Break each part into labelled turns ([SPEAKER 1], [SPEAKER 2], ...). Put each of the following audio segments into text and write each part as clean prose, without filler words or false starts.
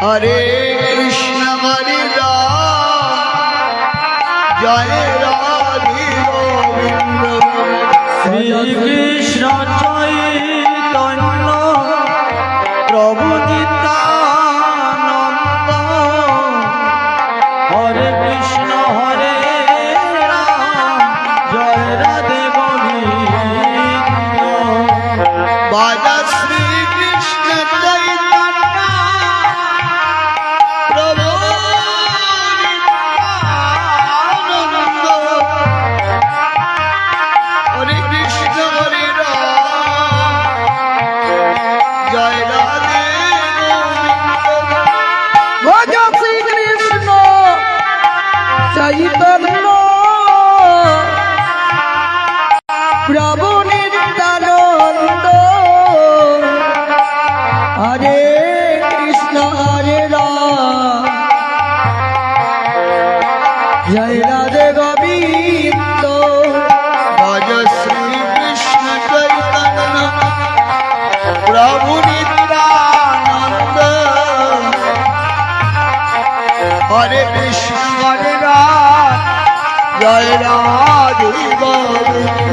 [SPEAKER 1] हरे कृष्ण हरे राम जय राधे गोविंद
[SPEAKER 2] श्री कृष्ण चैतन्य प्रभु नित्यानंद हरे कृष्ण हरे राम जय राधे गोविंद
[SPEAKER 1] बाजा श्री कृष्ण चैतन्य प्रभु नित्यानंद हरे कृष्ण हरे राम जय राधे गोविंद
[SPEAKER 3] भज श्री कृष्ण चैतन्य प्रभु नित्यानंद हरे कृष्ण हरे राम जय राधे गोविंद
[SPEAKER 1] भज श्री कृष्ण चैतन्य प्रभु नित्यानंद हरे कृष्ण हरे राम जय राधे गोविंद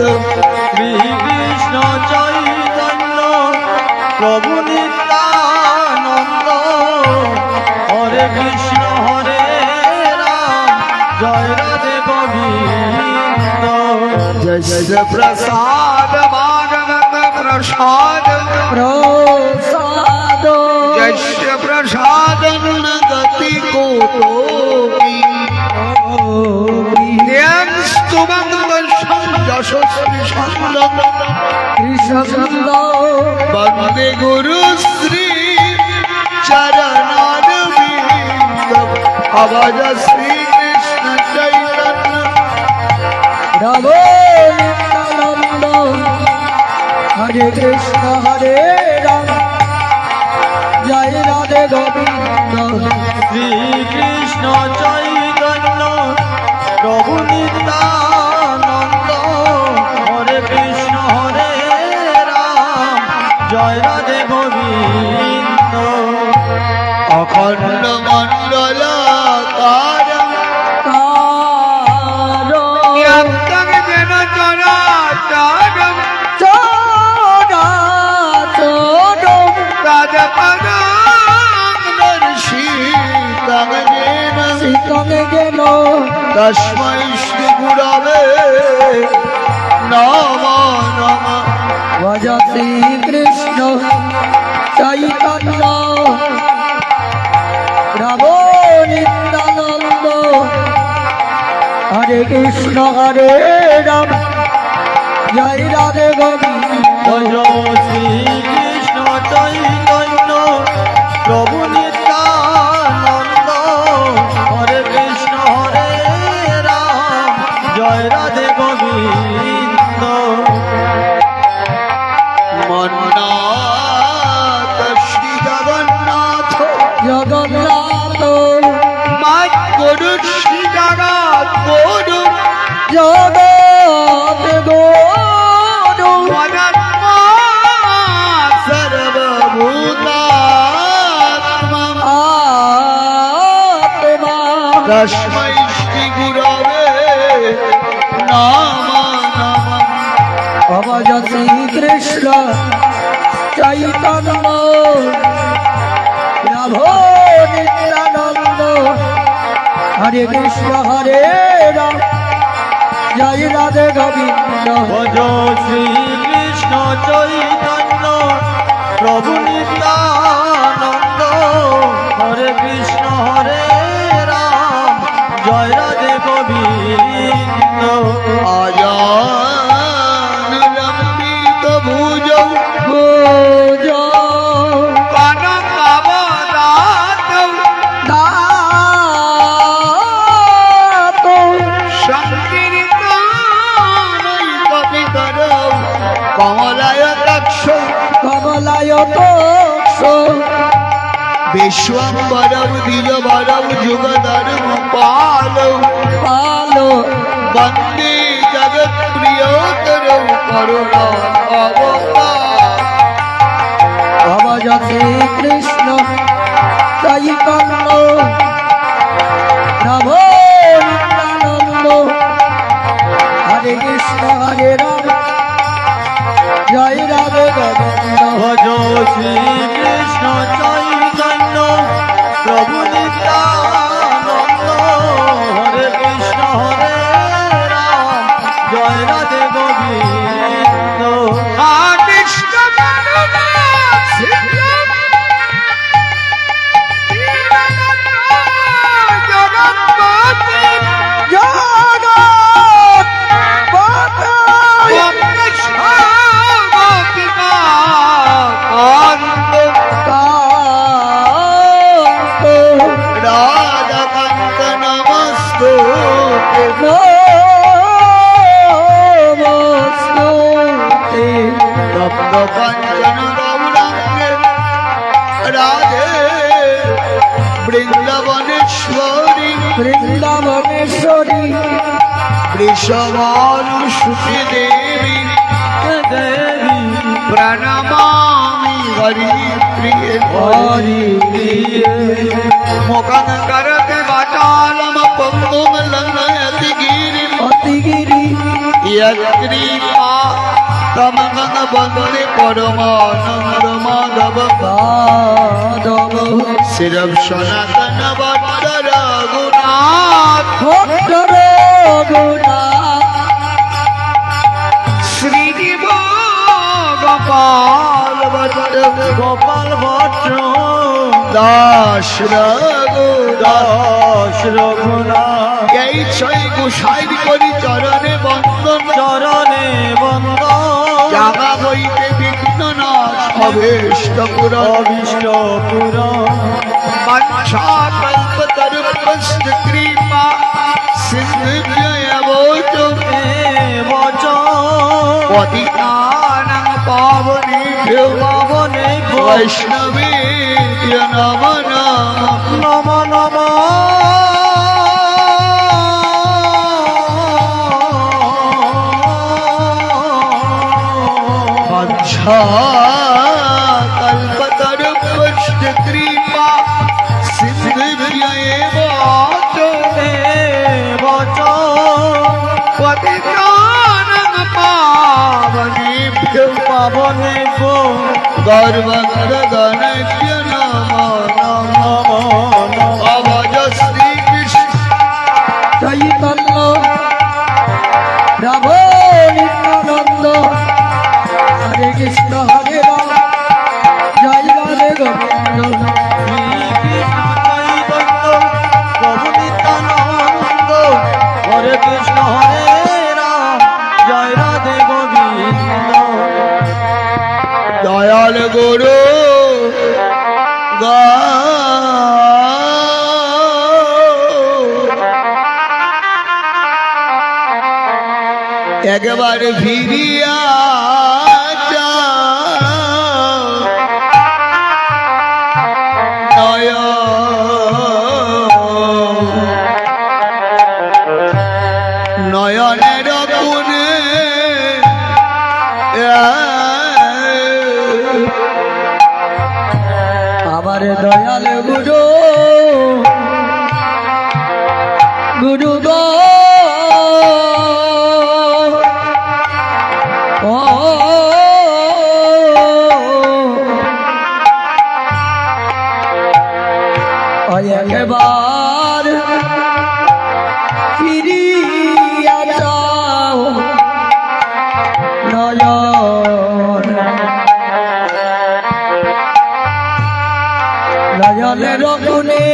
[SPEAKER 2] श्री कृष्ण चैतन्य प्रभु नित्यानंद हरे कृष्ण हरे राम जय राधे गोविंद
[SPEAKER 1] जय प्रसाद भागवत प्रसाद
[SPEAKER 3] प्रसाद
[SPEAKER 1] जय प्रसाद गति को
[SPEAKER 3] कृष्ण
[SPEAKER 1] वंदे गुरु श्री चरणारविंद अवज श्री कृष्ण चैतन्य
[SPEAKER 3] प्रभु नित्यानंद हरे कृष्ण हरे राम जय राधे गोविंद
[SPEAKER 2] श्री कृष्ण चैतन्य प्रभु नित्यानंद हरे कृष्ण हरे राम जय राधे गोविंद
[SPEAKER 1] अखंड मंडलाकार
[SPEAKER 3] कारो
[SPEAKER 1] जन चराचरम
[SPEAKER 3] चोरा चोरो सीतंगे गेनो
[SPEAKER 1] तस्मै श्री गुरवे नमो नमः
[SPEAKER 3] भज श्री कृष्ण चैतन्य प्रभु नित्यानंद हरे कृष्ण हरे राम जय राधे गोविंद
[SPEAKER 2] भज श्री कृष्ण चैतन्य प्रभु नित्यानंद हरे कृष्ण हरे राम जय राधे गोविंद
[SPEAKER 1] मन्नाथ श्री जगन्नाथ
[SPEAKER 3] जगन्नाथ
[SPEAKER 1] मात गुरु श्री जगत गुरु
[SPEAKER 3] जगत गुरु
[SPEAKER 1] परमात्मा सर्वभूतात्मा
[SPEAKER 3] आत्मा
[SPEAKER 1] तस्मै श्री गुरवे नमो नमः
[SPEAKER 3] भज श्री कृष्ण चैतन्य प्रभु नित्यानंद हरे कृष्ण हरे राम जय राधे गोविंद
[SPEAKER 2] भज श्री कृष्ण चैतन्य प्रभु नित्यानंद हरे कृष्ण हरे राम जय राधे गोविंद
[SPEAKER 1] आजान लंबित भुजौ
[SPEAKER 3] भोजो
[SPEAKER 1] कनकावदातौ
[SPEAKER 3] दातो
[SPEAKER 1] संकीर्तनैकपितरौ कमलायताक्षौ
[SPEAKER 3] कमलाय तोक्षो
[SPEAKER 1] विश्वम्भरौ द्विजवरौ जुगधर्मपालौ
[SPEAKER 3] पालो
[SPEAKER 1] वन्दे जगत्प्रियोतरौ करुणावतारौ
[SPEAKER 3] ভজ শ্রীকৃষ্ণ চৈতন্য প্রভু নিত্যানন্দ হরে কৃষ্ণ হরে রাম জয় রাধে গোবিন্দ
[SPEAKER 2] ভজ শ্রীকৃষ্ণ চৈতন্য প্রভু নিত্যানন্দ হরে কৃষ্ণ হরে রাম জয় রাধে গোবিন্দ
[SPEAKER 1] কৃষ্ণ কাঞ্চন গৌরাঙ্গে রাধে বৃন্দাবনেশ্বরী
[SPEAKER 3] বৃন্দাবনেশ্বরী
[SPEAKER 1] বৃষভানুসুতি দেবী
[SPEAKER 2] দেবী
[SPEAKER 1] প্রণমামি হরি প্রিয়
[SPEAKER 2] হরি
[SPEAKER 1] মুখং করতে বাচালম পঙ্গুম লঙ্ঘয়তি গিরিম
[SPEAKER 3] অতিগিরি
[SPEAKER 1] यत्कृपा तमगन बंदे परमानंद माधव
[SPEAKER 3] মাধব
[SPEAKER 1] सिरव सनातन भट्ट रघुनाथ
[SPEAKER 3] ভক্ত রঘুনাথ
[SPEAKER 1] श्री गोपाल भट्ट
[SPEAKER 2] গোপাল ভট্ট
[SPEAKER 1] दास
[SPEAKER 2] দাস রঘুনাথ
[SPEAKER 1] এই ছয় গোসাই করি চরণে বন্দন
[SPEAKER 2] চরণে বন্দ
[SPEAKER 1] জাগা হইতে বিঘ্ন নাশ অভীষ্ট পুর
[SPEAKER 2] অবিষ্ট পুর
[SPEAKER 1] বাঞ্ছা কল্পতরুপস্ত কৃপা সিন্ধুভ্যয়বচ
[SPEAKER 2] বচ
[SPEAKER 1] পতিতানাং পাবনেভ্যো
[SPEAKER 2] পাবনে
[SPEAKER 1] বৈষ্ণবেভ্যো নমো নমঃ
[SPEAKER 2] নম নম
[SPEAKER 1] বাঞ্ছা কল্পতরুপস্ত কৃপা সিন্ধুভ্যয়বচ
[SPEAKER 2] বচ
[SPEAKER 1] পতিতানাং পাবনেভ্যো
[SPEAKER 2] পাবনে গো
[SPEAKER 1] গর্ভগণভ্য নমো নমঃ
[SPEAKER 2] নম নম
[SPEAKER 1] অভজ শ্রীকৃষ্ণ
[SPEAKER 3] চৈতন্য প্রভু নিত্যানন্দ হরে কৃষ্ণ হরে রাম জয় রাধে গোবিন্দ
[SPEAKER 2] প্রভু নিত্যানন্দ হরে কৃষ্ণ হরে রাম জয় রাধে গোবিন্দ
[SPEAKER 1] দয়াল গুরু একবার ফিরিয়া নয়নের কোণে
[SPEAKER 3] আমার দয়াল গুরু গুরু গো ও একবার ফিরিয়া যাও নয়ন নয়নের কোণে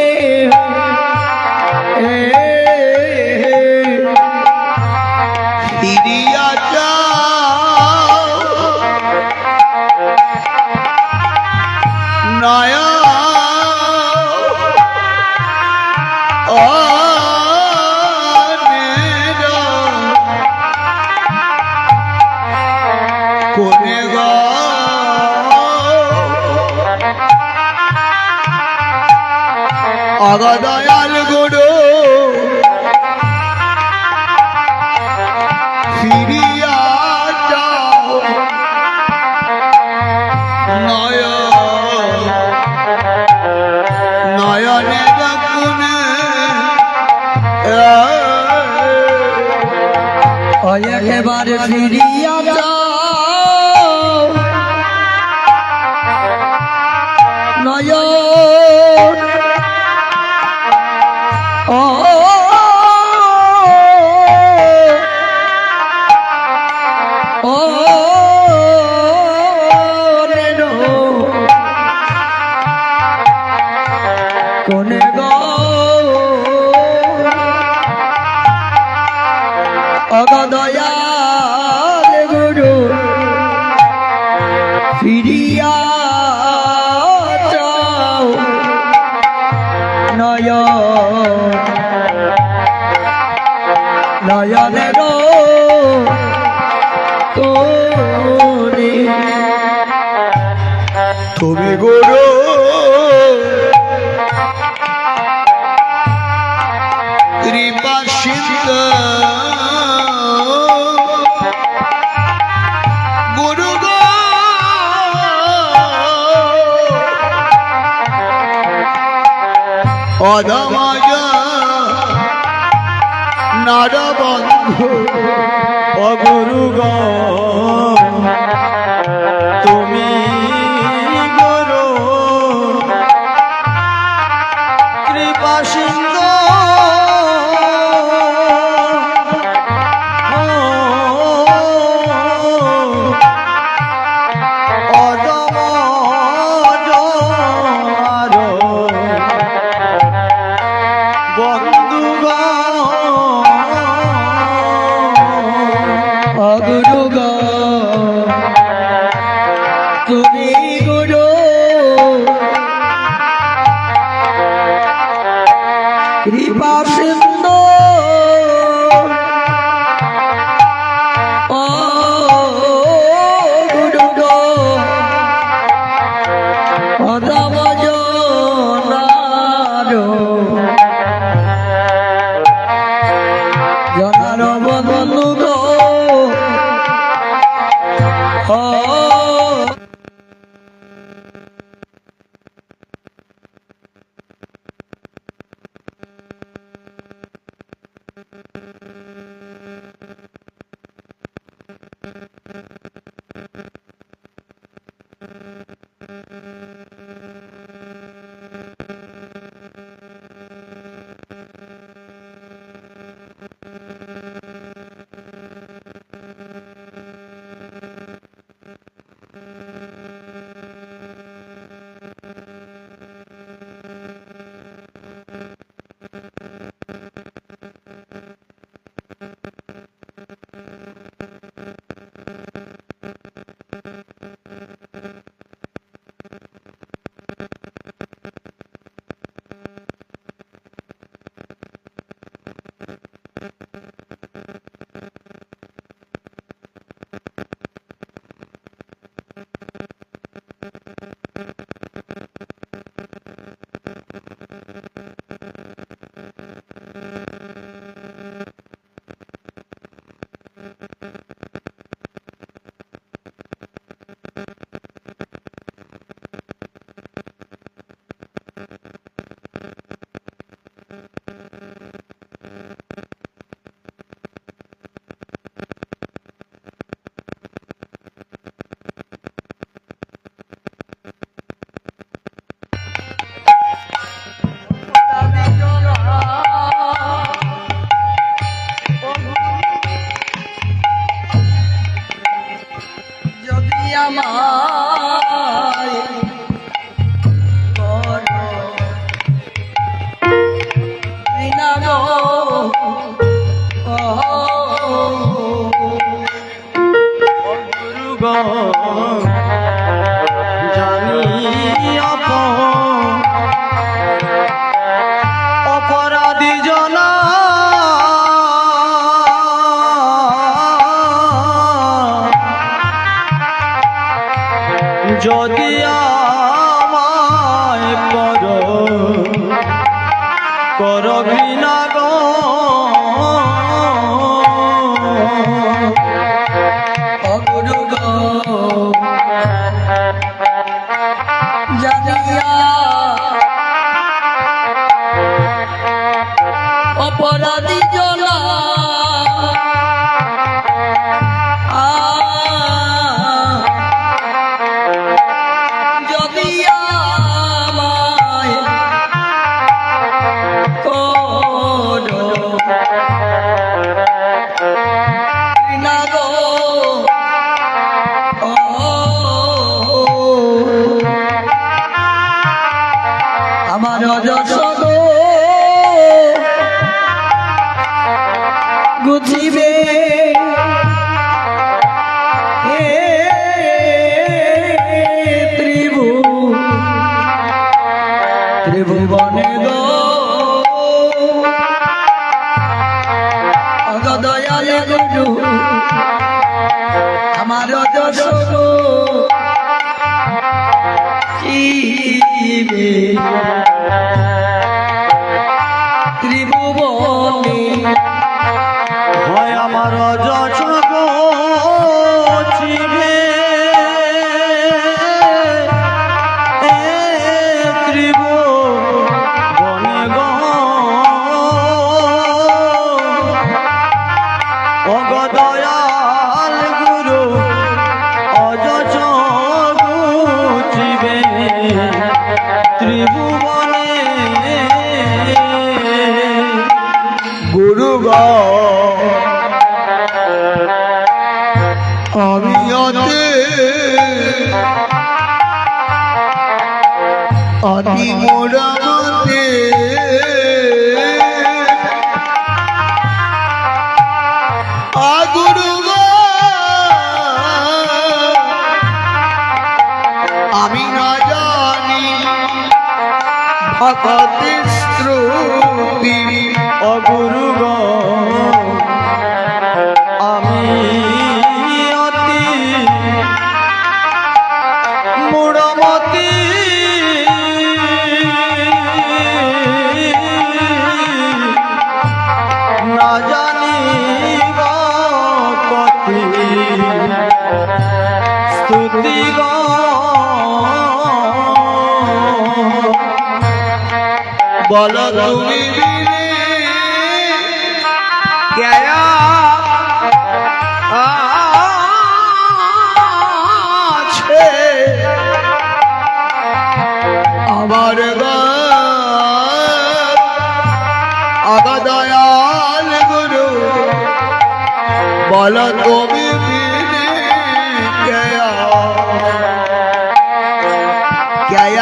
[SPEAKER 1] ফিরিয়া যাও নয়া কোনে গো অগদয়াল গুরু ফিরিয়া যাও নয়ন
[SPEAKER 3] একেবারে ফিরিয়া যাও নয়ন ও ও রেনো কোনে গো অগদয়াল গুরু ফিরিয়া যাও নয়নের কোনে
[SPEAKER 1] তুমি গুরু কৃপা সিন্ধু গুরু গো অধমজ নরবন্ধু
[SPEAKER 2] অগুরু গো তুমি গুরু কৃপা সিন্ধু
[SPEAKER 3] গুরু গো তুমি গুরু কৃপা সিন্ধু ও গুরু গো অধম জনার বন্ধু গো
[SPEAKER 2] অপরাধী জনা যদি আমায় কর ঘৃণা গো
[SPEAKER 3] গুরু গো জানিয়া অপরাধী জনা আমার যশ গুছিবে হে ত্রিভুবনে গো অগদয়ালে গুরু আমার যশ ত্রিভুবনে
[SPEAKER 2] হয় আমার যশ চিবে ত্রিভুবনে গো অগদয়াল গুরু অযশ চিবে ত্রিভুবনে
[SPEAKER 1] গুরু আমি অতি মোরামতে গুরু আমি না জানি ভগতি শ্রুতি
[SPEAKER 2] অগুরু গো আমি অতি মূঢ়মতি না জানি কতি স্তুতি গো
[SPEAKER 1] বল তুমি বিনে কেয়া আছে আমার অগদয়াল গুরু বল তুমি বিনে কেয়া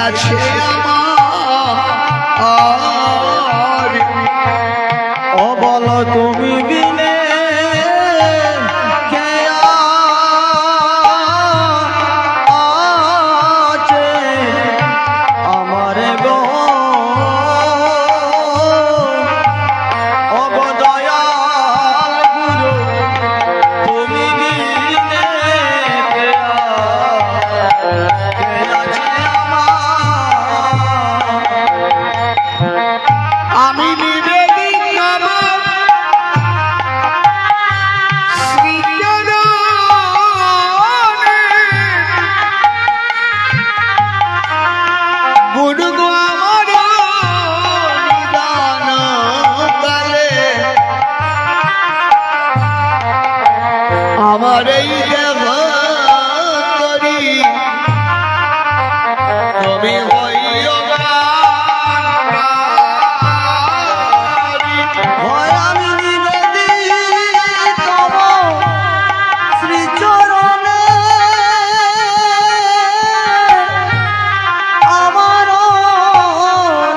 [SPEAKER 1] আছে আমার
[SPEAKER 2] অবল তুমি বিনে কে আছে আমার গো অগদয়াল গুরু তুমি বিনে কে আছে
[SPEAKER 1] আমি নিবেদিত আমার শ্রীচরণে গুরু গো আমার নিদান কালে আমার এই দেহ করি তুমি হইও
[SPEAKER 2] হয় আমি নিবেদিত শ্রীচরণে আমার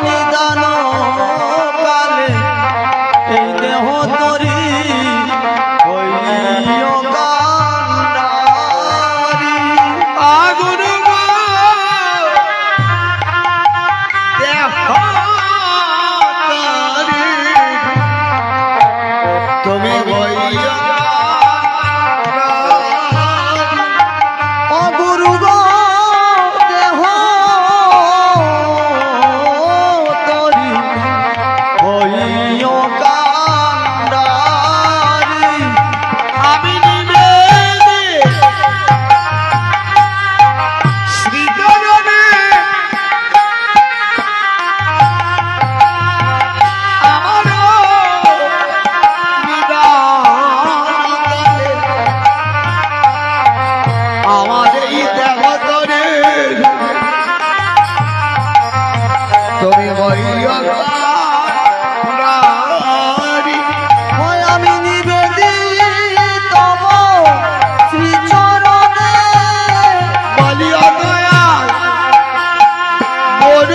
[SPEAKER 2] নিদান কালে এই দেহ তরি হইও কান্ডারি
[SPEAKER 1] আগুন দেহ তুমি হইয়া
[SPEAKER 2] অগুরু গো দেহ তরি হইও কান্ডারি
[SPEAKER 1] আমি নিবেদিত শ্রীচরণে আমার আমার এই দেহ তরে তুমি হইয়া কান্ডারি
[SPEAKER 2] হয় আমি নিবেদিত শ্রীচরণে
[SPEAKER 1] বলিয়া দয়াল বড়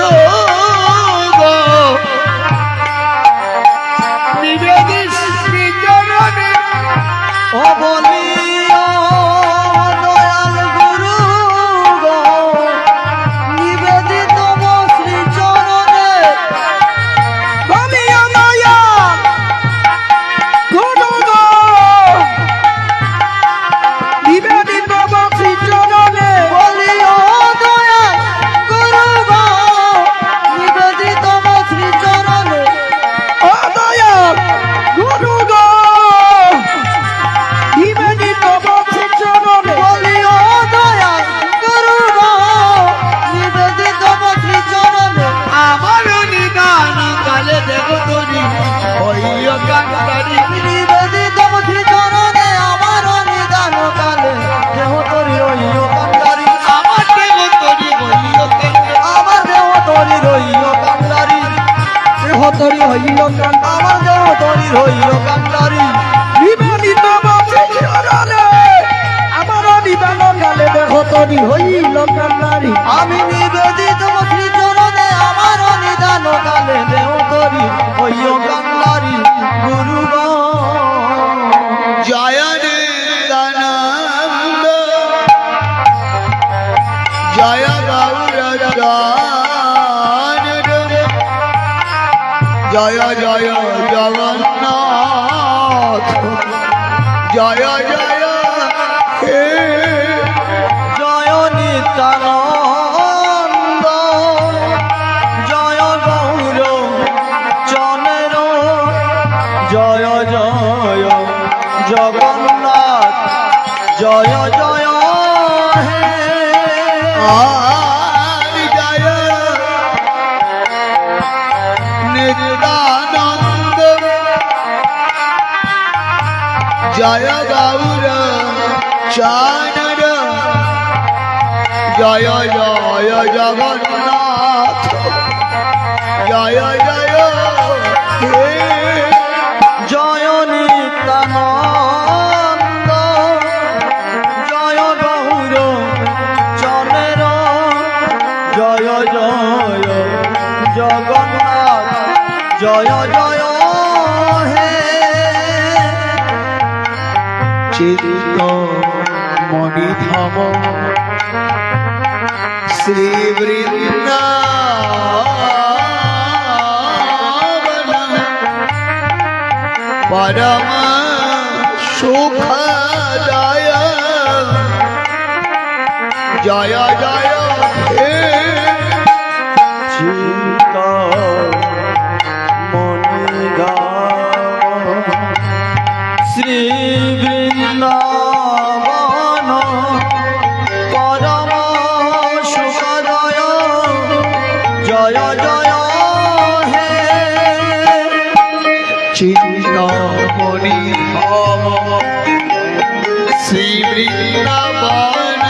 [SPEAKER 2] তরি রইল কান্ডারি
[SPEAKER 3] দেহ তরি হইল কান্ডারি
[SPEAKER 2] আমার দেহ তরি রইল কান্ডারি
[SPEAKER 3] নিবেদিত বাসি চরণে আমার নিদান কালে দেহ তরি হইল কান্ডারি
[SPEAKER 2] আমি নিবেদিত শ্রী চরণে আমার নিদান কালে দেহ তরি হইল কান্ডারি গুরুগণ
[SPEAKER 1] জয় নিত্যানন্দ জয় গৌরচানন্দ জয় জয় জগন্নাথ জয় জয় হে
[SPEAKER 2] জয় নিত্যানন্দ জয় গৌর চন্দ্র জয় জয় জগন্নাথ জয় জয় হে
[SPEAKER 1] আর জয় নিত্যানন্দ জয় গৌর চানর জয় জয় জগন্নাথ জয় জয় হে
[SPEAKER 2] জয় নিত্যানন্দ জয় গৌর চন্দ্র জয় জয় জগন্নাথ জয় জয় হে
[SPEAKER 1] চিত্ত মণিধাম শ্রী বৃন্দাবন পরম সুখদায় জয় জয় হে
[SPEAKER 2] চিন্তা মনিধাম শ্রী বৃন্দাবন পরম সুখদয় জয় জয় হে
[SPEAKER 1] চিন্তামণি ধাম শ্রী বৃন্দাবন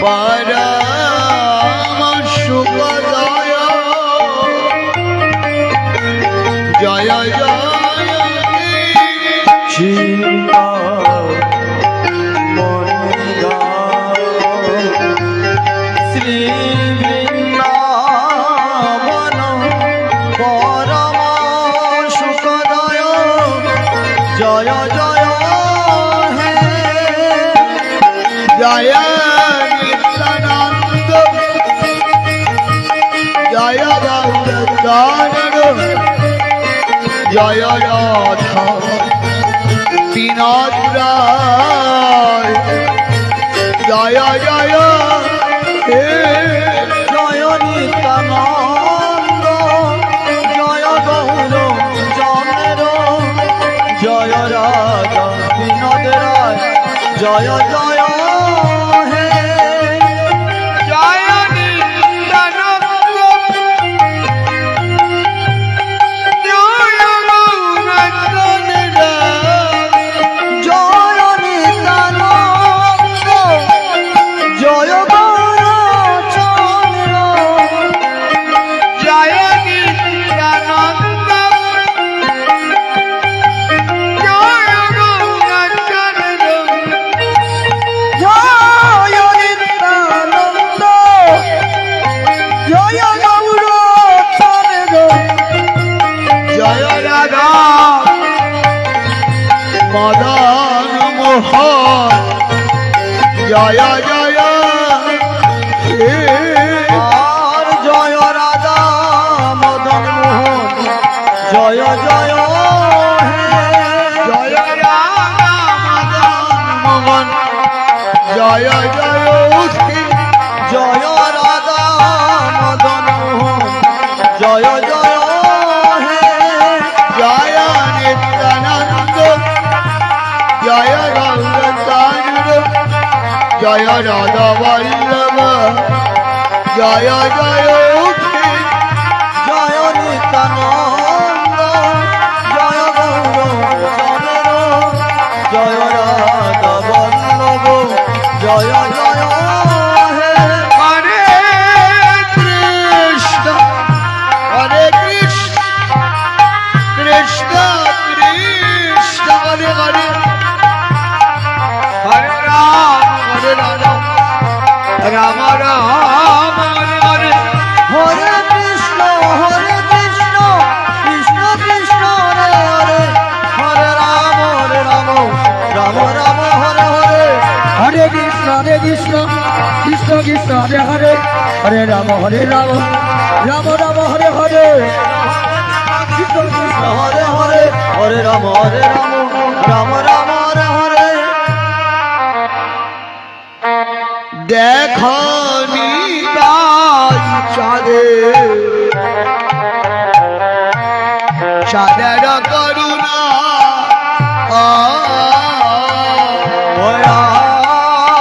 [SPEAKER 1] পরম সুখদয় জয় জয়
[SPEAKER 2] চিন্তা মনিধাম শ্রী বৃন্দাবন পরম সুখদয় জয় জয় হে
[SPEAKER 1] জয় নিত্যানন্দ জয় গৌরচানন জয় রাধা বিনোদ রায় জয় জয় হে
[SPEAKER 2] জয় নিত্যানন্দ জয় গৌর চন্দ্র জয় রাধা বিনোদ রায় জয় জয় হে
[SPEAKER 1] জয় নিত্যানন্দ জয় গৌরচানন
[SPEAKER 2] জয় নিত্যানন্দ জয় গৌর চন্দ্র
[SPEAKER 1] জয় নিত্যানন্দ জয় গৌরচানন
[SPEAKER 2] জয় নিত্যানন্দ জয় গৌর চন্দ্র
[SPEAKER 1] জয় রাধা মদন মোহন জয় জয় হে
[SPEAKER 2] আর জয় রাধা মদন মোহন জয় জয় হে
[SPEAKER 1] জয় রাধা মদন মোহন জয় জয় হে
[SPEAKER 2] জয় রাধা মদন মোহন জয় জয় হে
[SPEAKER 1] জয় নিত্যানন্দ জয় গৌরচানন জয় রাধা বল্লভ জয় জয় হে
[SPEAKER 2] জয় নিত্যানন্দ জয় গৌর চন্দ্র জয় রাধা বল্লভ জয় জয় হে
[SPEAKER 1] হরে
[SPEAKER 3] হরে কৃষ্ণ কৃষ্ণ কৃষ্ণ হরে হরে হরে রাম রাম রাম হরে হরে কৃষ্ণ কৃষ্ণ
[SPEAKER 2] হরে হরে হরে রাম রাম রাম হরে হরে
[SPEAKER 1] দেখো নিতাই চাঁদের করুণা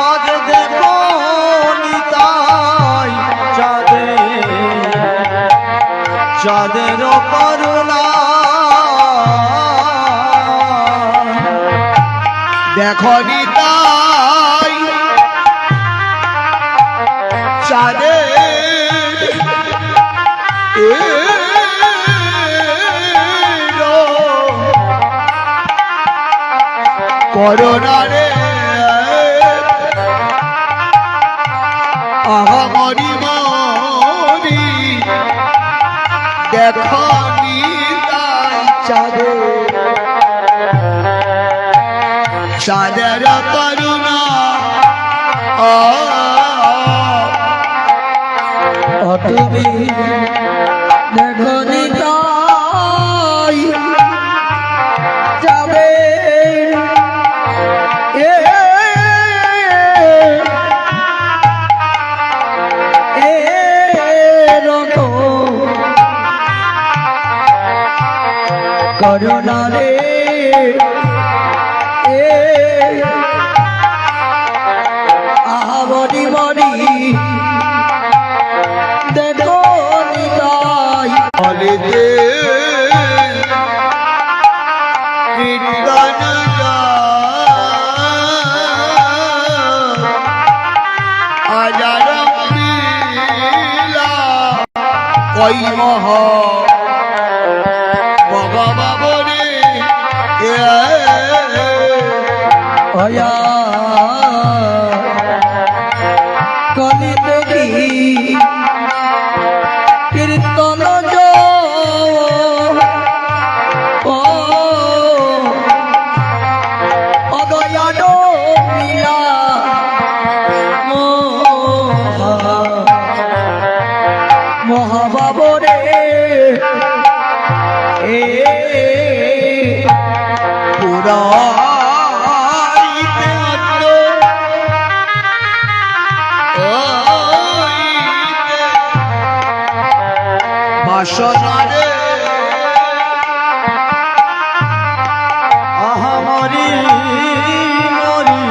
[SPEAKER 2] আজ দেখো নিতাই চাঁদের করুণা
[SPEAKER 1] দেখো নিতাই চাঁদের করোনা রে আহামরি মরি দেখো নিতাই চাঁদের করুণা
[SPEAKER 3] তুমি দেখো নিতাই যাবে করুণা রে আহাবরি মরি দেখো নিতাই
[SPEAKER 1] হলিতে কীর্তন হাজার কই মহ ভগবাবরে
[SPEAKER 3] হয়া কলিতে কি কীর্তন অদয়ান মিলা মহাবাবরে
[SPEAKER 1] পুরাইতে বাসনারে
[SPEAKER 2] আহামরি মরি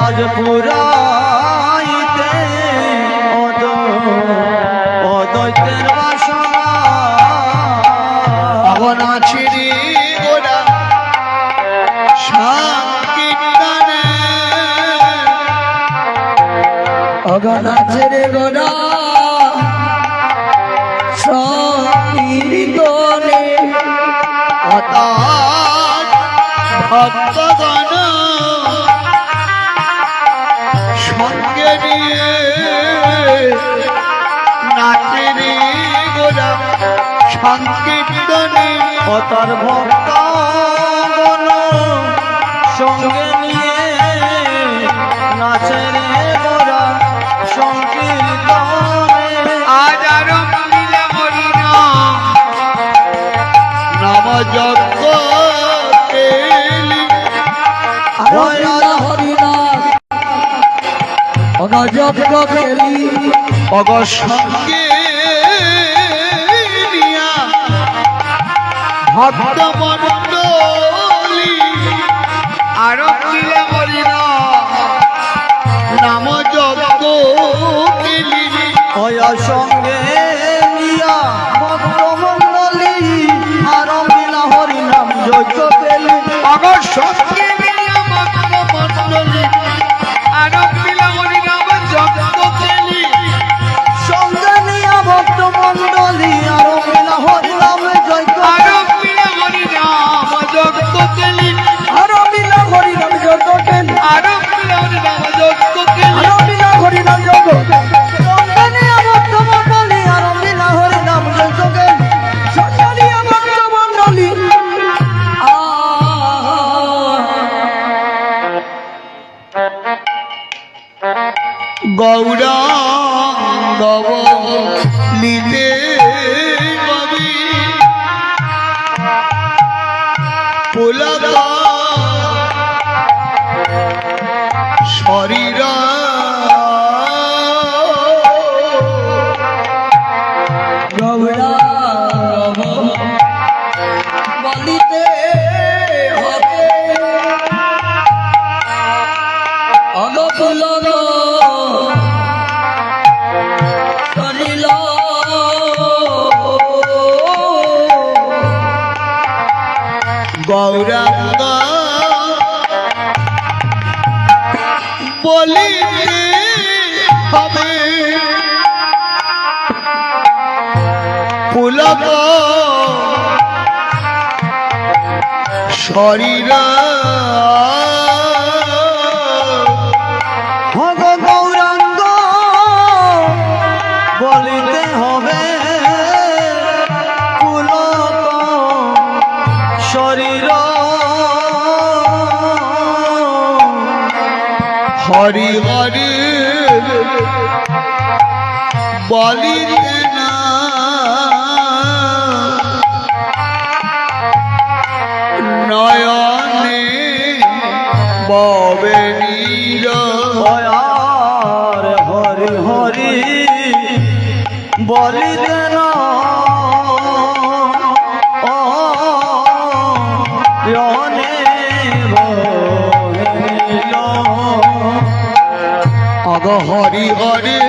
[SPEAKER 2] আজ পুরাইতে অদৈতের বাসনা
[SPEAKER 1] ভাবনা ছিড়ি গোড়া সংকীর্তনে
[SPEAKER 3] অগনা ছেড়ে গোনা সংকীর্তনে
[SPEAKER 1] অতার ভক্তগণ সঙ্গে নিয়ে নাচেরি গোড়া সংকীর্তনে
[SPEAKER 2] তার ভক্ত সঙ্গে নিয়ে নাচে রে গোরা সংকীর্তনে
[SPEAKER 1] আজ আর মিলে মরি না নম যজ্ঞ
[SPEAKER 3] হরিনা হরিনা অগজব খেলি
[SPEAKER 1] অগ সঙ্গে নিয়া ভক্ত মন্ডলী আর মিলে মরি না নাম যজ্ঞ কেলি
[SPEAKER 2] হয়া সঙ্গে নিয়া ভক্ত মণ্ডলী আর মিলা হরি নাম যজ্ঞ পেলি
[SPEAKER 1] অগ সঙ্গে নিয়া ভক্ত মন্ডলী আর মিলে মরি নাম যজ্ঞ কেলি
[SPEAKER 2] সঙ্গে নিয়া ভক্ত মণ্ডলী আর মিলা হরি নাম যজ্ঞ
[SPEAKER 1] আর মিলে মরি নাম যজ্ঞ কেলি
[SPEAKER 3] আর মিলা হরি নাম যজ্ঞ খেলি
[SPEAKER 1] আর মিলে মরি নাম যজ্ঞ কেলি
[SPEAKER 3] আর মিলা হরি নাম যজ্ঞ
[SPEAKER 2] সঙ্গে নিয়া ভক্ত মণ্ডলী আর মিলা হরি নাম যজ্ঞ পেলি
[SPEAKER 3] সন্ন্যাসী ভক্ত মণ্ডলী
[SPEAKER 1] বলিতে কবি পুলকা শরীর
[SPEAKER 3] গৌরাঙ্গ বলিতে হবে অগপুলক শরীর
[SPEAKER 1] গৌরাঙ্গ বলিতে হবে পুলক শরীর
[SPEAKER 2] ভগ গৌরাঙ্গ বলিতে হবে পুলক শরীর
[SPEAKER 1] হরি হরি বলিতে না নয়নে ববে নীর
[SPEAKER 2] আর হরি হরি বলিতে না ও প্রিয়নে বলিল
[SPEAKER 1] অগ হরি হরি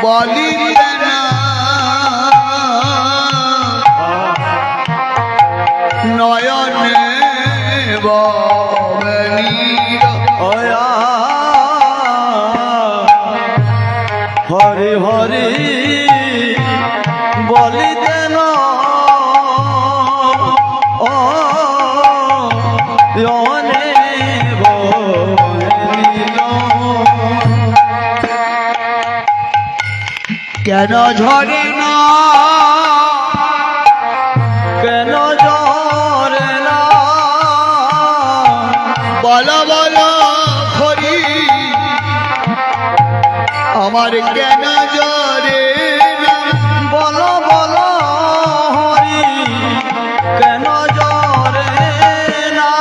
[SPEAKER 1] বলিতে না নয়নে ববে নীর
[SPEAKER 2] ওয়া হরি হরি বলিতে না ও প্রিয়নে বলিল
[SPEAKER 1] কেন ঝরে না
[SPEAKER 2] কেন জরে না
[SPEAKER 1] বলা বলা হরি আমার কেন ঝরে না
[SPEAKER 2] বলো বলো হরি কেন জরে না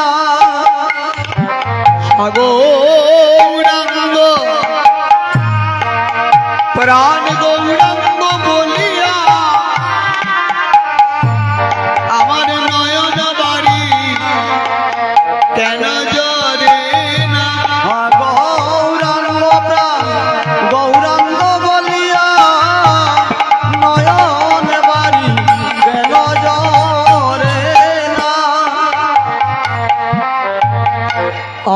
[SPEAKER 1] গৌরাঙ্গ প্রাণ গৌরাঙ্গ বলিয়া আমার নয়ন বাড়ি কেন জরে না
[SPEAKER 2] গৌরাঙ্গ প্রাণ গৌরাঙ্গ বলিয়া নয়ন বাড়ি কেন জরে না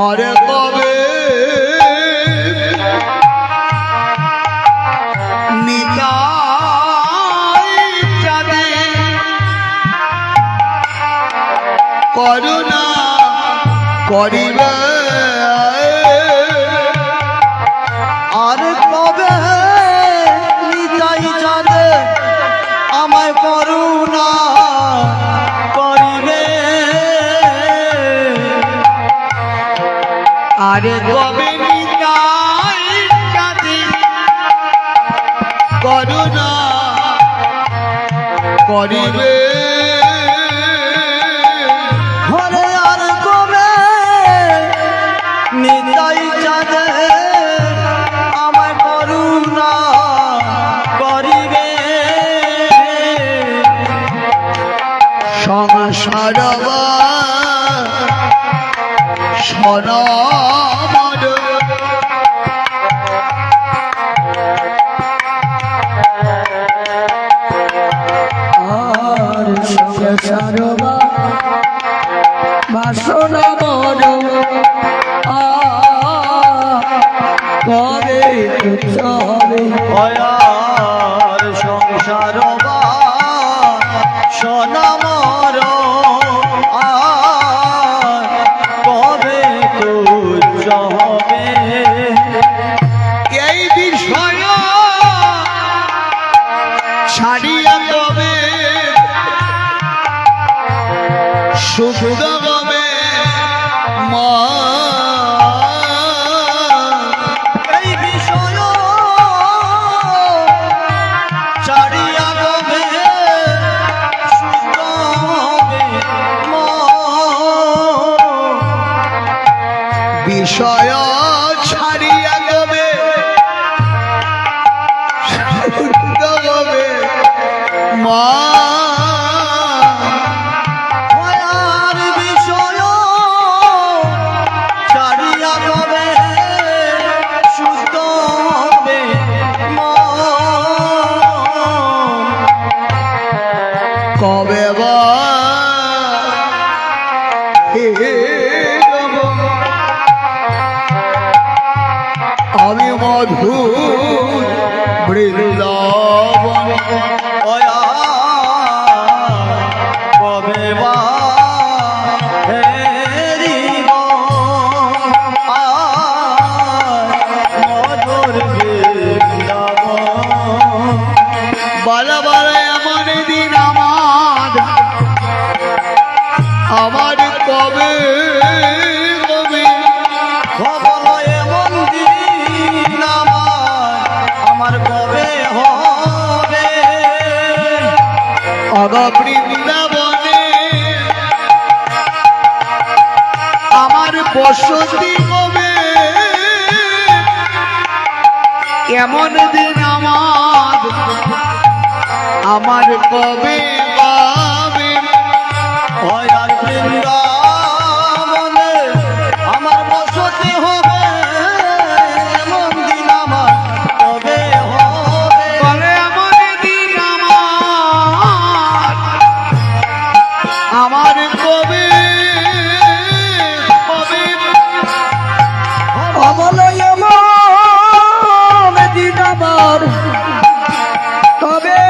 [SPEAKER 1] আর কবে নিতাই চাঁদে করুণা করিবে
[SPEAKER 2] আর কবে নিতাই চাঁদে আমায় করুণা করিবে
[SPEAKER 1] আরে কবে নিতাই চাঁদে করুণা করিবে
[SPEAKER 2] হরে আর কবে নিতাই চাঁদে আমায় করুণা করিবে
[SPEAKER 1] সংসার সনমর
[SPEAKER 3] আর সংসারবা বাসনা মন কবে তুচ্ছ হবে
[SPEAKER 2] আর সংসার সনমর আর কবে তুচ্ছ হবে
[SPEAKER 1] এই বিষয় ছাড়িয়া কবে সুখ গবে মা
[SPEAKER 2] এই বিষয় বৃন্দাবন ওয়া কবে বা হেরিব মধুর বৃন্দাবন
[SPEAKER 1] বলা বলা এমন দিন আমার কবে কবে
[SPEAKER 2] খবর এমন দিন আমার কবে হবে
[SPEAKER 1] আগা বৃন্দাবনে আমার বসতি কবে এমন দিন আমার কবে পাবে
[SPEAKER 2] হয় আর বৃন্দাবনে আমার বসতি হবে এমন দিন আমার কবে হবে
[SPEAKER 1] বলে এমন দিন আমার কবে হবে
[SPEAKER 3] অবলো এমন দিন আমার তবে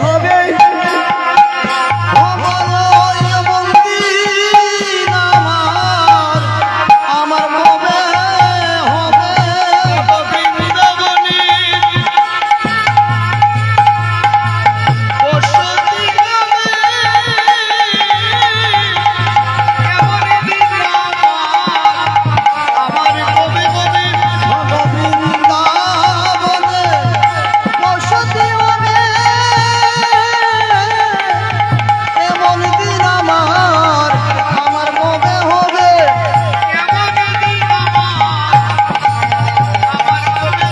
[SPEAKER 3] হবে
[SPEAKER 2] আমার কবে হবে
[SPEAKER 1] বৃন্দাবনে বসতি হবে এমন দিন আমার কবে কবে
[SPEAKER 2] বৃন্দাবনে বসতি হবে এমন দিন আমার কবে হবে
[SPEAKER 1] এমন দিন আমার কবে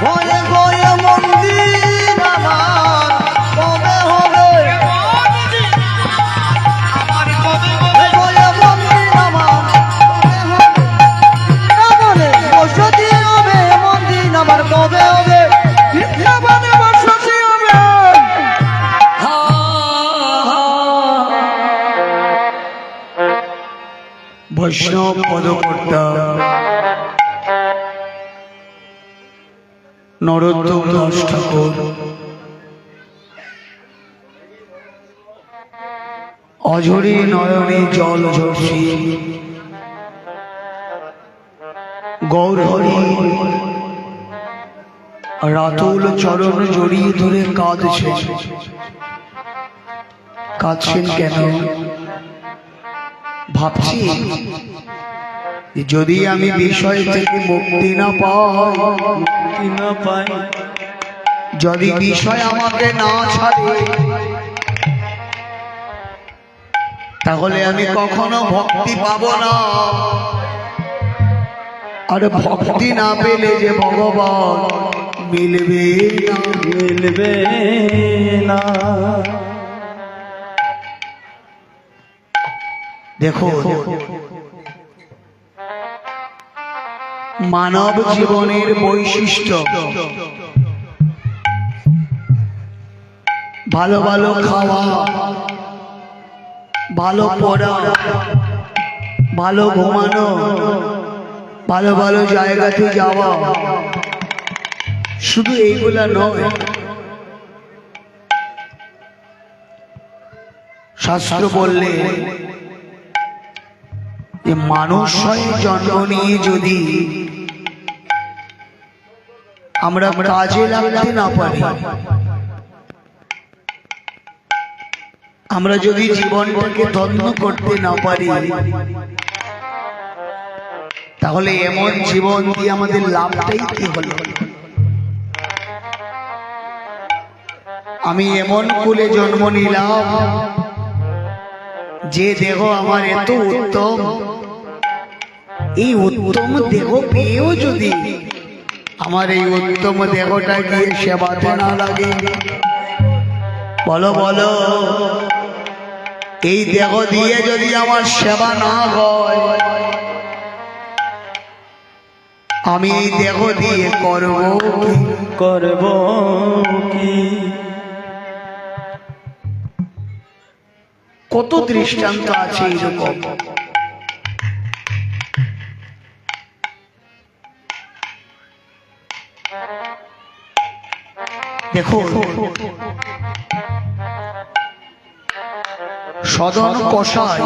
[SPEAKER 2] ভয়ে ভয়ে মন্দির আমার কবে হবে
[SPEAKER 1] আমার কবে
[SPEAKER 2] ভয়ে মন্দির আমার কবে হবে বৃন্দাবনে বসতি হবে মন্দির আমার কবে হবে
[SPEAKER 3] বৃন্দাবনে বসতি হবে হা হা বৈষ্ণব পদকর্তা নরোত্তম দাস ঠাকুর অঝরে নয়নে জল ঝরছি গৌরহরি রাতুল চরণ জড়িয়ে ধরে কাঁদছে কাঁদছেন কেন ভাবছি যে যদি আমি বিষয় থেকে মুক্তি না পাই
[SPEAKER 2] না পাই
[SPEAKER 3] যদি বিষয় আমাকে না ছাড়ে তাহলে আমি কখনো ভক্তি পাবো না আর ভক্তি না পেলে যে ভগবান মিলবে না
[SPEAKER 2] মিলবে না
[SPEAKER 3] দেখো মানব জীবনের বৈশিষ্ট্য ভালো ভালো খাওয়া ভালো পড়া ভালো ঘুমানো ভালো ভালো জায়গাতে যাওয়া শুধু এইগুলা নয় শাস্ত্র বললে যে মানুষ হয়ে জন্ম নিয়ে যদি আমরা কাজে লাগতে না পারি আমরা যদি জীবনটাকে ধন্য করতে না পারি তাহলে এমন জীবন দিয়ে আমাদের লাভটাই কি হলো আমি এমন কুলে জন্ম নিলাম যে দেহ আমার এত উত্তম এই উত্তম দেহ পেয়েও যদি আমার এই উত্তম দেহটা গিয়ে সেবাতে না লাগে বলো বলো এই দেহ দিয়ে যদি আমার সেবা না হয় আমি এই দেহ দিয়ে
[SPEAKER 2] করব কি
[SPEAKER 3] কত দৃষ্টান্ত আছে এইরকম দেখো সদন কষাই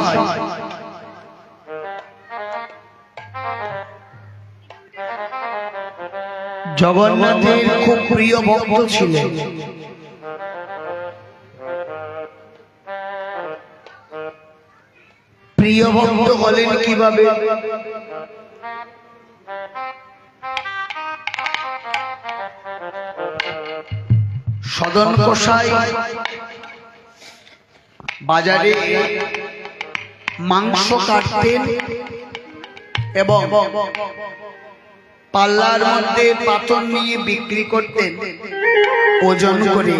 [SPEAKER 3] জগন্নাথের খুব প্রিয় ভক্ত ছিলেন। প্রিয় ভক্ত হলেন কিভাবে? সদন কষাই বাজারে মাংস কাটতেন এবং পাল্লার মধ্যে পাথর নিয়ে বিক্রি করতেন ওজন করে,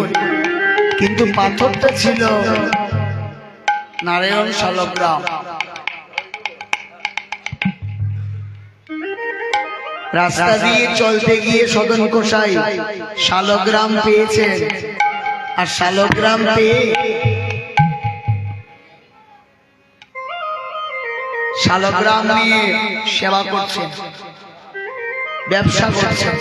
[SPEAKER 3] কিন্তু পাথরটা ছিল নারায়ণ শালগ্রাম। রাস্তা দিয়ে চলতে গিয়ে সদন কষাই শালগ্রাম পেয়েছেন, আর শালগ্রাম পেয়ে শালগ্রাম নিয়ে সেবা করছেন, ব্যবসা করছেন।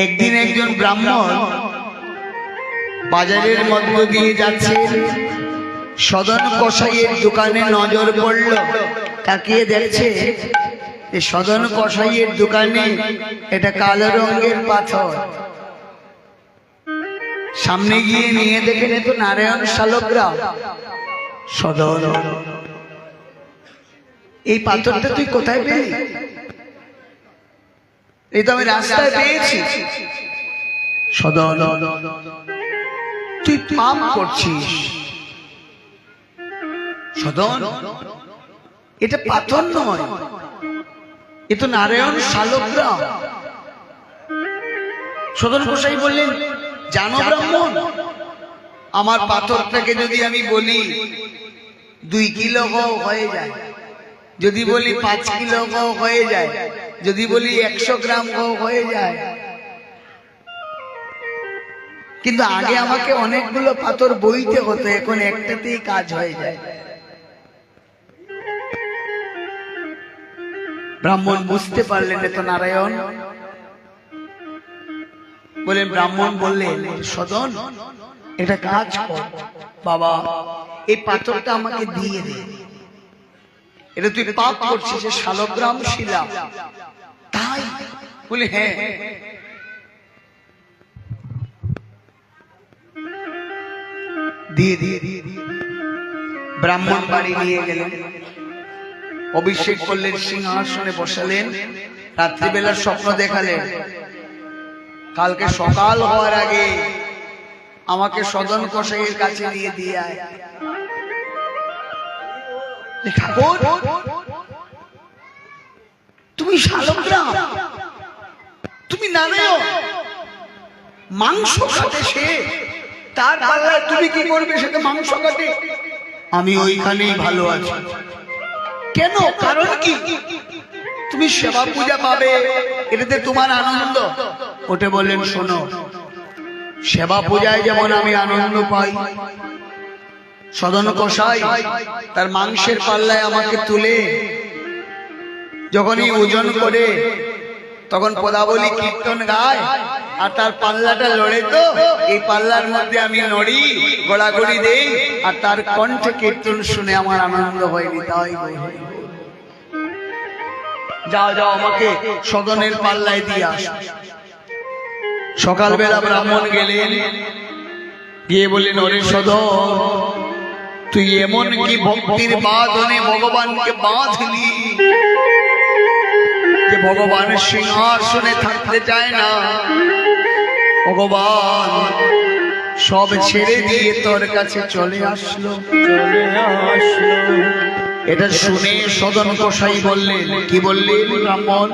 [SPEAKER 3] একদিন একজন ব্রাহ্মণ বাজারের মধ্য দিয়ে যাচ্ছে, সদন কষাইয়ের দোকানে নজর পড়ল। তাকিয়ে দেখছে যে সদন কষাইয়ের দোকানে এটা কালো রঙের পাথর। সামনে গিয়ে নিয়ে দেখেন তো নারায়ণ শালগ্রাম। সদন, এই পাথরটা তুই কোথায় পেলি? এই তো আমি রাস্তায় পেয়েছি। সদন, তুই পাপ করছিস। সদন, এটা পাথর নয়, এ তো নারায়ণ শালগ্রাম। সদন কষাই বললেন, জানো ব্রাহ্মণ, আমার পাথরটাকে যদি আমি বলি 2 কিলো হয়ে যায়, যদি বলি 5 কিলো হয়ে যায়, যদি বলি 100 গ্রাম হয়ে যায়, কিন্তু আগে আমাকে অনেকগুলো পাথর বইতে হতো, এখন একটাতেই কাজ হয়ে যায়। ব্রাহ্মণ বুঝতে পারলেন এ তো নারায়ণ। বলেন, ব্রাহ্মণ বললেন, সদন এটা কাজ কর বাবা, এই পাথরটা আমাকে দিয়ে দে, এটা তুই পাপ করছিস, শালগ্রাম শিলা। তাই বলে, হ্যাঁ। দিয়ে দিয়ে ব্রাহ্মণ বাড়ি নিয়ে গেলেন, অভিষেক করলেন, সিংহাসনে বসালেন, রাত্রিবেলার স্বপ্ন দেখালেন, কালকে সকাল হওয়ার আগে আমাকে সদন কষাইয়ের কাছে নিয়ে দিয়ে আয়। ঠাকুর, তুমি শালগ্রাম, তুমি নারায়ণ, মাংস কাটে সে, তার পাল্লায় তুমি কি করবে? সেটা মাংস কাটে, আমি ওইখানেই ভালো আছি। কেন? কারণ কি? তুমি সেবা পূজা পাবে, এটাতে তোমার আনন্দ। ওটা বললেন, শোনো, সেবা পূজায় যেমন আমি আনন্দ পাই, সদন কষাই তার মাংসের পাল্লায় আমাকে তুলে যখনই ওজন করে, তখন পদাবলী কীর্তন গায়, আর তার পাল্লাটা লড়ে, তো এই পাল্লার মধ্যে আমি নড়ি, গোড়াগড়ি দেই, আর তার কণ্ঠে কীর্তন শুনে আমার আনন্দ হয়নি। তাই যাও যাও, আমাকে সদনের পাল্লায় দিয়ে আস। সকালবেলা ব্রাহ্মণ গেলেন, গিয়ে বললেন, ওরে সদন, তুই এমন কি ভক্তির বাঁধনে ভগবানকে বাঁধলি যে ভগবানের সিংহাসনে থাকতে চায় না। ভগবান সব ছেড়ে দিয়ে তোর কাছে চলে আসলো। এটা শুনে সদন কষাই বললেন, কি বললেন ব্রাহ্মণ?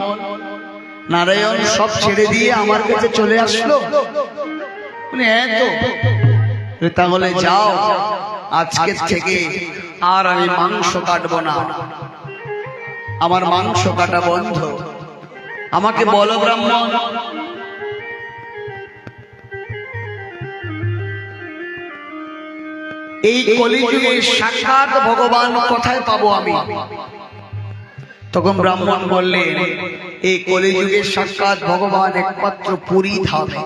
[SPEAKER 3] নারায়ণ সব ছেড়ে দিয়ে আমার কাছে চলে আসলো? হ্যাঁ তো। তাহলে যাও, আজকে থেকে আর আমি মাংস কাটবো না, আমার মাংস কাটা বন্ধ। আমাকে বলো ব্রাহ্মণ, এই কলিযুগে সাক্ষাৎ ভগবান কোথায় পাবো আমি? তখন ব্রাহ্মণ বললেন, এই কলিযুগের সাক্ষাৎ ভগবান একমাত্র পুরী ধামে,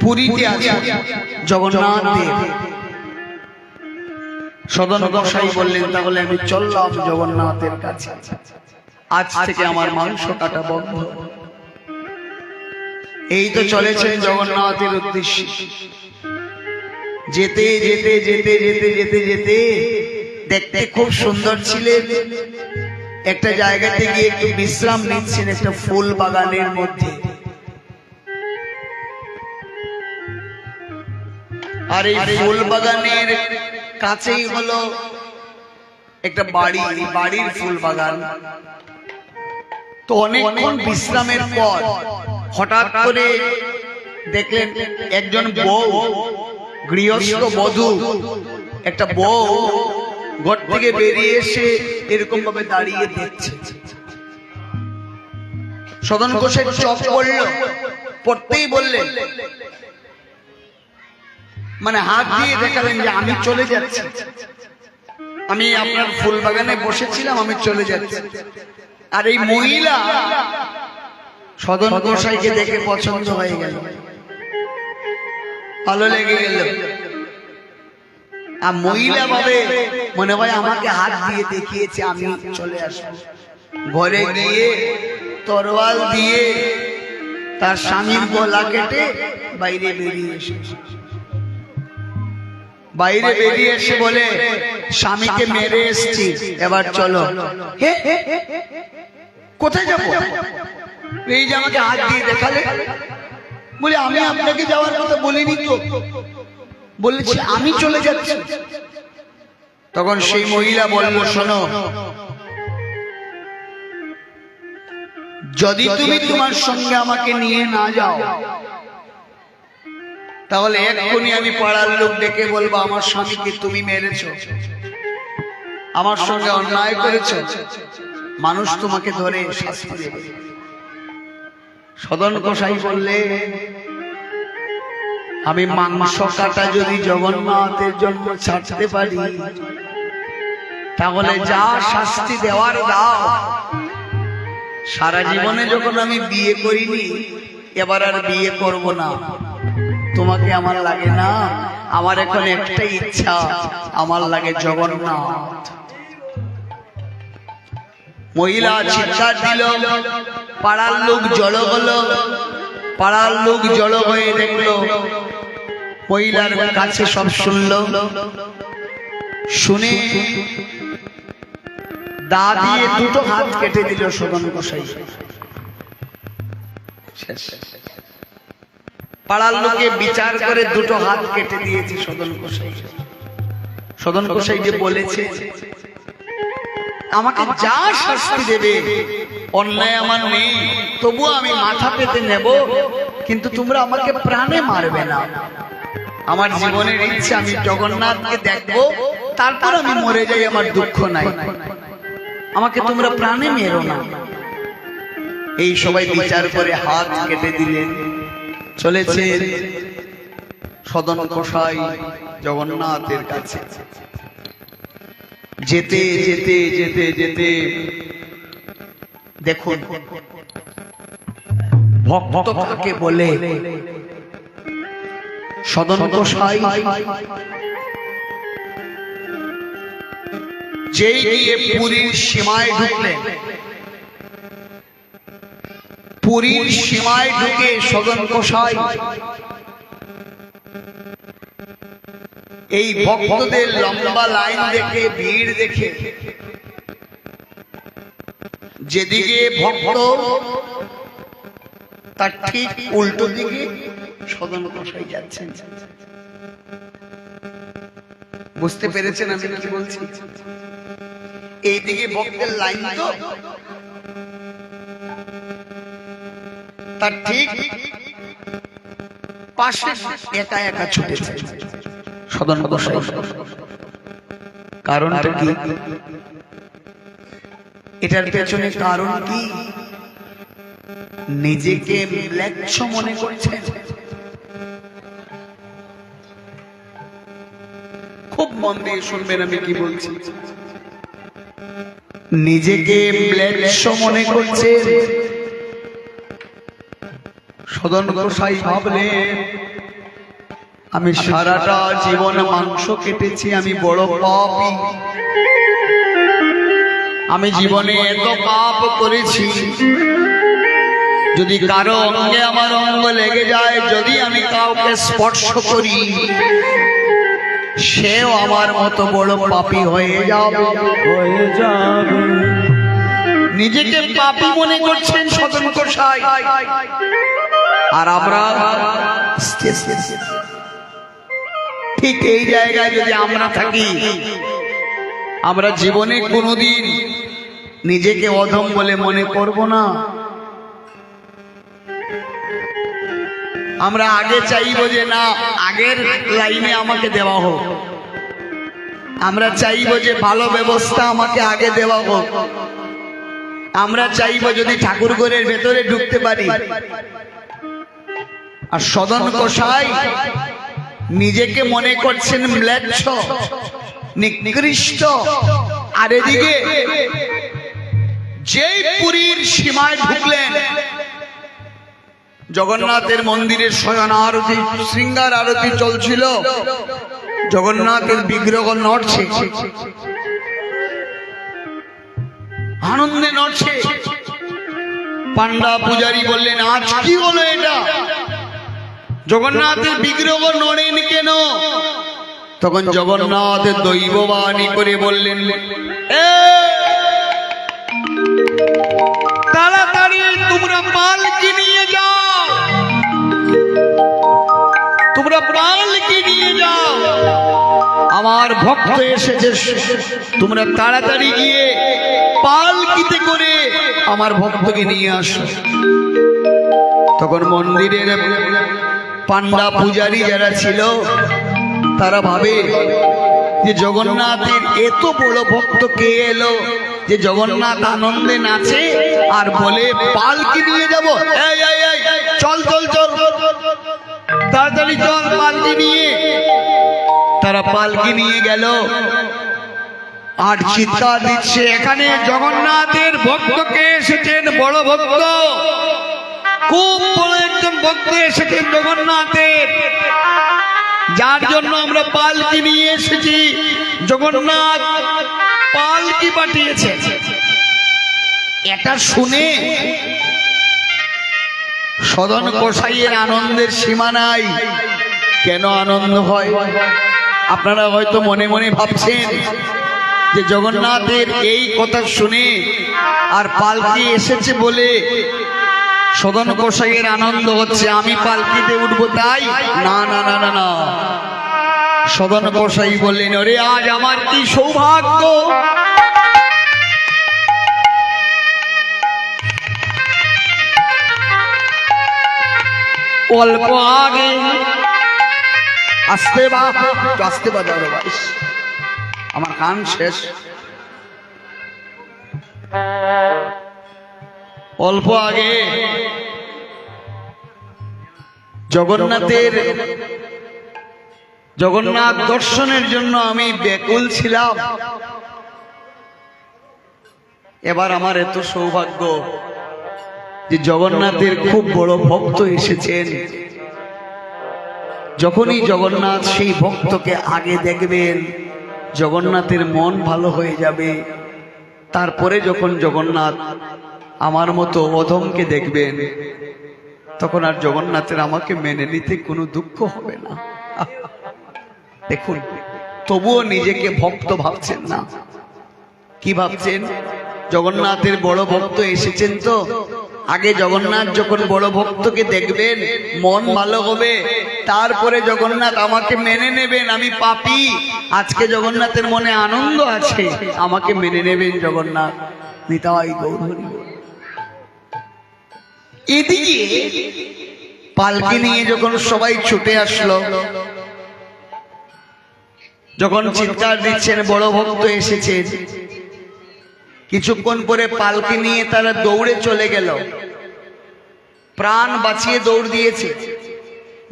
[SPEAKER 3] পুরীতে আছে জগন্নাথ দেব। সদন গোসাই বললেন, তাহলে আমি চললাম জগন্নাথের কাছে, আজ থেকে আমার মাংস কাটা বন্ধ। এই তো চলেছেন জগন্নাথের উদ্দেশ্যে। যেতে যেতে যেতে যেতে যেতে যেতে দেখতে খুব সুন্দর ছিলেন। একটা জায়গাতে গিয়ে একটু বিশ্রাম নিচ্ছেন একটা ফুল বাগানের মধ্যে। আর এই ফুল বাগানের কাছেই হলো একটা বাড়ি, বাড়ির ফুল বাগান। তো অনেকক্ষণ বিশ্রামের পর হঠাৎ করে দেখলেন একজন বউ, গৃহস্থ বধূ, একটা বউ ঘর থেকে বেরিয়ে এসে এরকম ভাবে দাঁড়িয়ে দেখছে। সদন ঘোষের চোখ পড়ল, পড়তেই বললেন, মানে হাত দিয়ে দেখালেন যে আমি চলে যাচ্ছি, আমি আপনার ফুল বাগানে বসেছিলাম, আমি চলে যাচ্ছি। আর এই মহিলা সদন গোসাইকে দেখে পছন্দ হয়ে গেল, ভালো লেগে গেল। আর মহিলা ভাবে মনে হয় আমাকে হাত দিয়ে দেখিয়েছে, আমি চলে আসবো। ঘরে গিয়ে তরোয়াল দিয়ে তার স্বামীর গলা কেটে বাইরে বেরিয়ে এসেছে। বাইরে বেরিয়ে এসে বলে, স্বামীকে মেরে এসেছি, এবার চলো। কোথায় যাবো? এই যে আমাকে হাত দিয়ে দেখালে। বলে, আমি আপনাকে যাওয়ার কথা বলিনি তো, বলেছি আমি চলে যাচ্ছি। তখন সেই মহিলা বলল, শোনো, যদি তুমি তোমার সঙ্গে আমাকে নিয়ে না যাও, তাহলে এক্ষুনি আমি পাড়ার লোক ডেকে বলবো আমার স্বামীকে তুমি মেরেছো, আমার সঙ্গে অন্যায় করেছো, মানুষ তোমাকে ধরে শাস্তি দেবে। সদন গোসাই বললে, আমি মাংস কাটা যদি জগন্নাথের জন্য ছাড়তে পারি, তাহলে যা শাস্তি দেওয়ার দাও। সারা জীবনে যখন আমি বিয়ে করিনি, এবার আর বিয়ে করব না। তোমাকে আমার লাগে না, আমার এখন একটাই ইচ্ছা, আমার লাগে জগন্নাথ। মহিলা চিৎকার দিল, পাড়ার লোক জড়ো হলো। পাড়ার লোক জড়ো হয়ে দেখলো, মহিলার কাছে সব শুনলো। শুনে দা দিয়ে দুটো হাত কেটে দিল সদন গোসাই। পাড়ার লোকে বিচার করে দুটো হাত কেটে দিয়েছে সদন গোসাই। সদন গোসাই যে বলেছে, আমাকে যা শাস্তি দেবে, অন্যায় আমার নেই, তবুও আমি মাথা পেতে নেব, কিন্তু তোমরা আমাকে প্রাণে মারবে না। আমার জীবনের ইচ্ছা আমি জগন্নাথকে দেখবো, তারপর আমি মরে যাই, আমার দুঃখ নাই, আমাকে তোমরা প্রাণে মেরো না। এই সবাই বিচার করে হাত কেটে দিলেন। চলেছে সদন গোসাই জগন্নাথের কাছে। যেতে যেতে যেতে যেতে দেখুন ভক্ত কাকে বলে। সদন গোসাই যেই গিয়ে পুরীর সীমায় ঢুকলেন, পুরীর সীমায় ঢুকে সদন গোসাই এই ভক্তদের লম্বা লাইন দেখে, ভিড় দেখে, যেদিকে ভক্ত তার ঠিক উল্টো দিকে সদন গোসাই যাচ্ছেন। বুঝতে পেরেছেন আমি কি বলছি? এইদিকে ভক্তের লাইন, তো তার ঠিক পাশে একা একা ছুটেছে সদন গোসাই। কারণটা কি? এটার পেছনে কারণ কি? নিজেকে ম্লেচ্ছ মনে করছেন। খুব মন দিয়ে শুনবেন আমি কি বলছি। নিজেকে ম্লেচ্ছ মনে করছে। সদন গোসাই ভাবলেন, আমি সারাটা জীবন মাংস কেটেছি, আমি বড় পাপী, আমি জীবনে এত পাপ করেছি, যদি কারো অঙ্গে আমার অঙ্গ লেগে যায়, যদি আমি কাউকে স্পর্শ করি, সেও আমার মতো বড় পাপী হয়ে যাবে। নিজেকে পাপী মনে করছেন সদন গোসাই। আর আমরা ঠিক এই জায়গায় যদি আমরা থাকি, আমরা জীবনে কোনোদিন নিজেকে অধম বলে মনে করব না। আমরা আগে চাইবো যে না, আগের লাইনে আমাকে দেওয়া হোক, আমরা চাইবো যে ভালো ব্যবস্থা আমাকে আগে দেওয়া হোক, আমরা চাইবো যদি ঠাকুর ঘরের ভেতরে ঢুকতে পারি। আর সদন গোসাই নিজেকে মনে করছেন ম্লেচ্ছ, নিকৃষ্ট। আর এদিকে যেই পুরীর সীমায় ঢুকলেন, জগন্নাথের মন্দিরের শয়ন আরতি, শৃঙ্গার আরতি চলছিল, জগন্নাথের বিগ্রহ নড়ছে, আনন্দে নড়ছে। পান্ডা পূজারী বললেন, আজ কি হলো এটা? জগন্নাথের বিগ্রহ নড়েন কেন? তখন জগন্নাথের দৈববাণী করে বললেন, তাড়াতাড়ি তোমরা পালকি নিয়ে যাও, তোমরা পালকি নিয়ে যাও, আমার ভক্ত এসেছে, তোমরা তাড়াতাড়ি গিয়ে পালকিতে করে আমার ভক্তকে নিয়ে আসো। তখন মন্দিরের পান্ডা পূজারী যারা ছিল, তারা ভাবে যে জগন্নাথের এত বড় ভক্ত কে এলো যে জগন্নাথ আনন্দে নাচে আর বলে পালকি নিয়ে যাব। চল চল চল, তাড়াতাড়ি চল পালকি নিয়ে। তারা পালকি নিয়ে গেল আর চিৎকার দিচ্ছে, এখানে জগন্নাথের ভক্তকে এসেছেন, বড় ভক্ত, খুব বড় একজন ভক্ত এসেছেন জগন্নাথের, যার জন্য আমরা পালকি নিয়ে এসেছি। জগন্নাথ পালকি পাঠিয়েছে। এটা শুনে সদন গোসাইয়ের আনন্দের সীমা নাই। কেন আনন্দ হয়? আপনারা হয়তো মনে মনে ভাবছেন যে জগন্নাথের এই কথা শুনে আর পালকি এসেছে বলে সদন গোসাইয়ের আনন্দ হচ্ছে, আমি পালকিতে উঠবো তাই? না না না না না, সদন গোসাই বললেন, ওরে আজ আমার কি সৌভাগ্য, অল্প আগে আসতে আসতে বাজার, আমার কান শেষ। অল্প আগে জগন্নাথ দর্শনের জন্য আমি ব্যাকুল ছিলাম। এবার আমার এত সৌভাগ্য যে জগন্নাথের খুব বড় ভক্ত এসেছেন। যখনই জগন্নাথ সেই ভক্তকে আগে দেখবেন, জগন্নাথের মন ভালো হয়ে যাবে। তারপরে যখন জগন্নাথ আমার মতো অধমকে দেখবেন, তখন আর জগন্নাথের আমাকে মেনে নিতে কোনো দুঃখ হবে না। দেখুন, তবুও নিজেকে ভক্ত ভাবছেন না। কি ভাবছেন? জগন্নাথের বড় ভক্ত এসেছেন তো, আগে জগন্নাথ যখন বড় ভক্তকে দেখবেন মন ভালো হবে, তারপরে জগন্নাথ আমাকে মেনে নেবেন। আমি পাপী, আজকে জগন্নাথের মনে আনন্দ আছে, আমাকে মেনে নেবেন জগন্নাথ। নিতাই গৌর হরি। এদিকে পালকি নিয়ে যখন সবাই ছুটে আসলো, যখন চিৎকার দিচ্ছেন বড় ভক্ত এসেছেন, কিছুক্ষণ পরে পালকি নিয়ে তারা দৌড়ে চলে গেল, প্রাণ বাঁচিয়ে দৌড় দিয়েছে।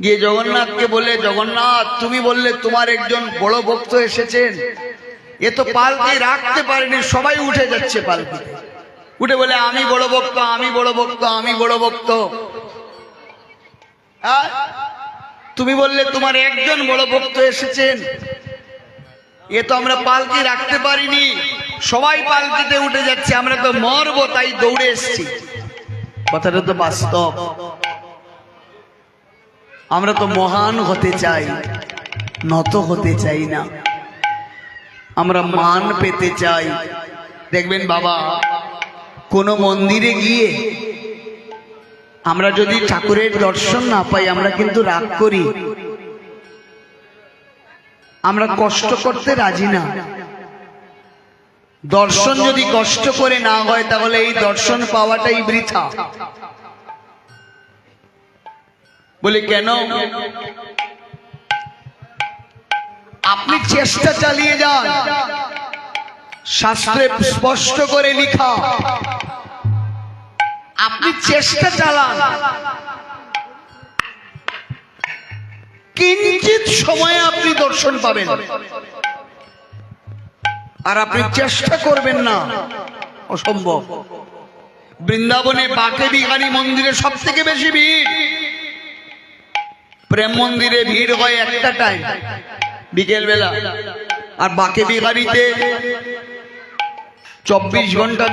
[SPEAKER 3] গিয়ে জগন্নাথকে বলে, জগন্নাথ তুমি বললে তোমার একজন বড় ভক্ত এসেছেন, এ তো পালকি রাখতে পারেনি, সবাই উঠে যাচ্ছে পালকিতে, উঠে বলে আমি বড় ভক্ত, আমি বড় ভক্ত, আমি বড় ভক্ত। তুমি বললে তোমার একজন বড় ভক্ত এসেছেন, এ তো আমরা পালকি রাখতে পারিনি, সবাই পালকিতে উঠে যাচ্ছে, আমরা তো মরবো তাই দৌড়ে এসেছি। কথাটা তো বাস্তব। আমরা তো মহান হতে চাই, নত হতে চাই না, আমরা মান পেতে চাই। দেখবেন বাবা, কোন মন্দিরে গিয়ে আমরা যদি ঠাকুরের দর্শন না পাই আমরা কিন্তু রাগ করি, আমরা কষ্ট করতে রাজি না। দর্শন যদি কষ্ট করে না হয় তাহলে এই দর্শন পাওয়াটাই বৃথা। বলি কেন? আপনি চেষ্টা চালিয়ে যান, শাস্ত্রে স্পষ্ট করে লেখা, আপনি চেষ্টা চালান, কিঞ্চিত সময়ে আপনি দর্শন পাবেন। আর আপনি চেষ্টা করবেন না, অসম্ভব। বৃন্দাবনে বাঁকে বিহারী মন্দিরে সব থেকে বেশি ভিড়, প্রেম মন্দিরে ভিড় হয় একটা টাইম বিকেল বেলা, আর বাঁকে বিহারীতে 24 ঘন্টা